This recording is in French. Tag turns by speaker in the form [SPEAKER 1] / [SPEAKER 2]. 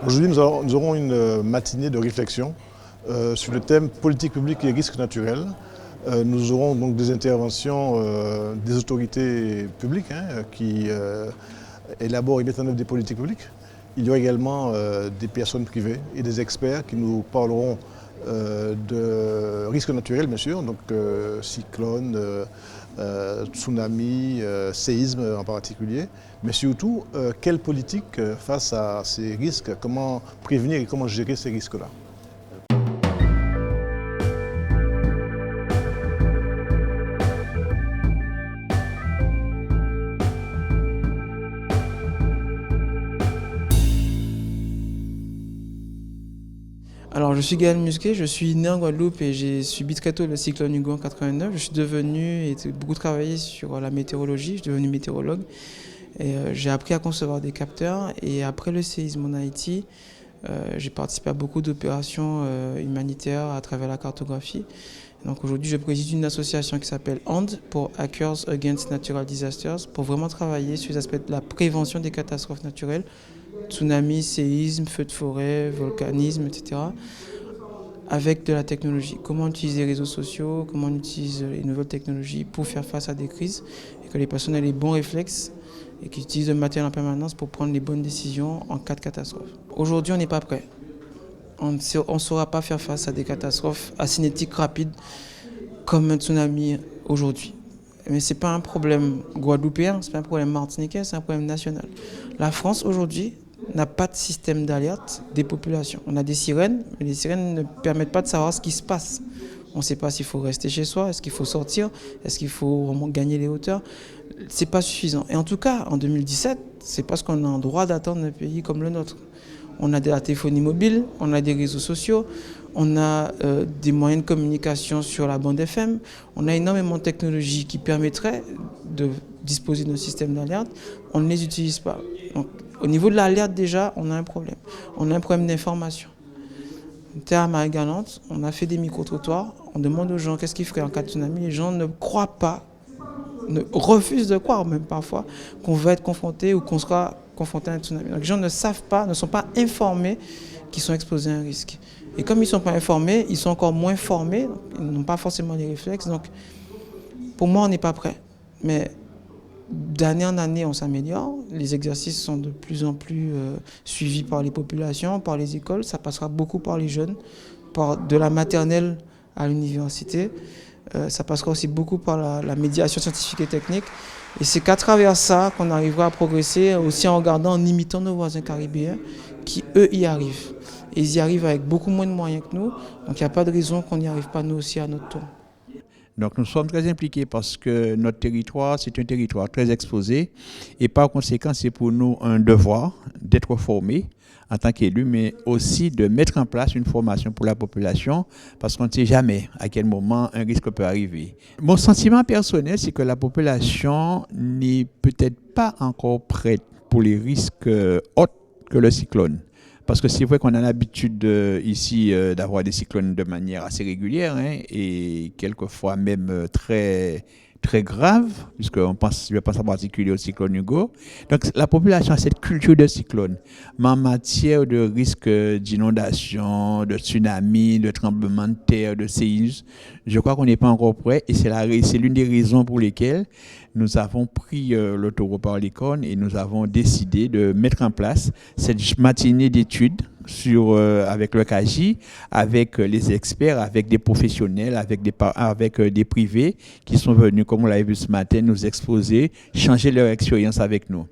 [SPEAKER 1] Aujourd'hui, nous aurons une matinée de réflexion sur le thème politique publique et risques naturels. Nous aurons donc des interventions des autorités publiques qui élaborent et mettent en œuvre des politiques publiques. Il y aura également des personnes privées et des experts qui nous parleront de risques naturels, bien sûr, donc cyclones, tsunamis, séismes en particulier, mais surtout quelle politique face à ces risques, comment prévenir et comment gérer ces risques-là.
[SPEAKER 2] Alors, je suis Gaël Musquet, je suis né en Guadeloupe et j'ai subi très tôt le cyclone Hugo en 89. Je suis devenu et beaucoup travaillé sur la météorologie, je suis devenu météorologue et j'ai appris à concevoir des capteurs. Et après le séisme en Haïti, j'ai participé à beaucoup d'opérations humanitaires à travers la cartographie. Donc aujourd'hui, je préside une association qui s'appelle AND pour Hackers Against Natural Disasters pour vraiment travailler sur les aspects de la prévention des catastrophes naturelles, tsunami, séisme, feux de forêt, volcanisme, etc. avec de la technologie. Comment utiliser les réseaux sociaux, comment on utilise les nouvelles technologies pour faire face à des crises et que les personnes aient les bons réflexes et qu'ils utilisent le matériel en permanence pour prendre les bonnes décisions en cas de catastrophe. Aujourd'hui, on n'est pas prêt. On ne saura pas faire face à des catastrophes cinétiques rapides comme un tsunami aujourd'hui. Mais ce n'est pas un problème guadeloupéen, ce n'est pas un problème martiniquais, c'est un problème national. La France aujourd'hui n'a pas de système d'alerte des populations. On a des sirènes, mais les sirènes ne permettent pas de savoir ce qui se passe. On ne sait pas s'il faut rester chez soi, est-ce qu'il faut sortir, est-ce qu'il faut vraiment gagner les hauteurs. Ce n'est pas suffisant. Et en tout cas, en 2017, c'est parce qu'on a un droit d'attendre un pays comme le nôtre. On a de la téléphonie mobile, on a des réseaux sociaux, on a des moyens de communication sur la bande FM, on a énormément de technologies qui permettraient de disposer de nos systèmes d'alerte. On ne les utilise pas. Donc, au niveau de l'alerte, déjà, on a un problème. On a un problème d'information. Terre à Marie-Galante, on a fait des micro-trottoirs, on demande aux gens qu'est-ce qu'ils feraient en cas de tsunami. Les gens ne croient pas, refusent de croire même parfois qu'on va être confronté ou qu'on sera confronté à un tsunami. Donc les gens ne savent pas, ne sont pas informés qu'ils sont exposés à un risque. Et comme ils ne sont pas informés, ils sont encore moins formés, ils n'ont pas forcément les réflexes. Donc pour moi, on n'est pas prêt. Mais d'année en année, on s'améliore. Les exercices sont de plus en plus suivis par les populations, par les écoles. Ça passera beaucoup par les jeunes, de la maternelle à l'université. Ça passera aussi beaucoup par la médiation scientifique et technique. Et c'est qu'à travers ça qu'on arrivera à progresser, aussi en regardant, en imitant nos voisins caribéens qui, eux, y arrivent. Et ils y arrivent avec beaucoup moins de moyens que nous. Donc il n'y a pas de raison qu'on n'y arrive pas nous aussi à notre tour.
[SPEAKER 3] Donc nous sommes très impliqués parce que notre territoire, c'est un territoire très exposé et par conséquent, c'est pour nous un devoir d'être formés en tant qu'élus, mais aussi de mettre en place une formation pour la population parce qu'on ne sait jamais à quel moment un risque peut arriver. Mon sentiment personnel, c'est que la population n'est peut-être pas encore prête pour les risques autres que le cyclone. Parce que c'est vrai qu'on a l'habitude ici d'avoir des cyclones de manière assez régulière et quelquefois même très grave, puisque je pense en particulier au cyclone Hugo. Donc la population a cette culture de cyclone. Mais en matière de risque d'inondation, de tsunami, de tremblement de terre, de séisme, je crois qu'on n'est pas encore prêt et c'est l'une des raisons pour lesquelles nous avons pris le taureau par les cornes et nous avons décidé de mettre en place cette matinée d'études avec le CAGI, avec les experts, avec des professionnels, avec des privés qui sont venus, comme on l'a vu ce matin, nous exposer, changer leur expérience avec nous.